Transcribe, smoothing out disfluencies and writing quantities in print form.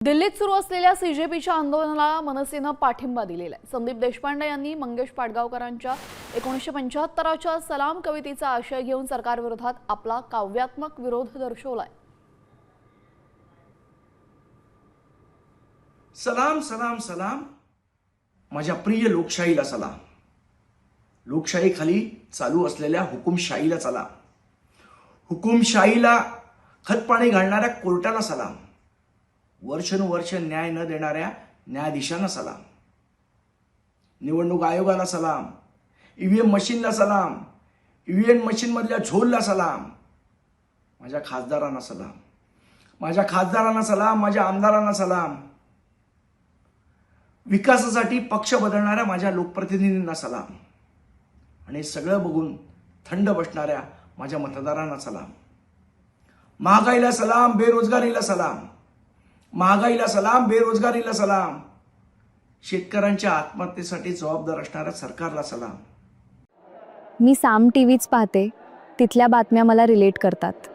दिल्लीत सुरू असलेल्या सीजेपीच्या आंदोलनाला मनसेनं पाठिंबा दिलेला आहे। संदीप देशपांडे यांनी मंगेश पाडगावकरांच्या 1975च्या सलाम कवितेचा आशय घेऊन सरकारविरोधात आपला काव्यात्मक विरोध दर्शवलाय। सलाम सलाम सलाम माझ्या प्रिय लोकशाहीला सलाम। लोकशाहीखाली चालू असलेल्या हुकुमशाहीला सलाम। हुकुमशाहीला खतपाणी घालणाऱ्या कोर्टाला सलाम। वर्षानुवर्ष न्याय न देणाऱ्या न्यायाधीशांना सलाम। निवडणूक आयोगाला सलाम। ईव्हीएम मशीनला सलाम। ईव्हीएम मशीन मधल्या झोलला सलाम। माझ्या खासदारांना सलाम। माझ्या खासदारांना सलाम। माझ्या आमदारांना सलाम। विकासासाठी पक्ष बदलणाऱ्या माझ्या लोकप्रतिनिधींना सलाम। आणि सगळं बघून थंड बसणाऱ्या माझ्या मतदारांना सलाम। महागाईला सलाम, बेरोजगारीला सलाम। महागाईला सलाम, बेरोजगारीला सलाम। शेतकऱ्यांच्या आत्महत्येसाठी जबाबदार असणाऱ्या सरकारला सलाम। मी साम टीव्हीच पाहते, तिथल्या बातम्या मला रिलेट करतात।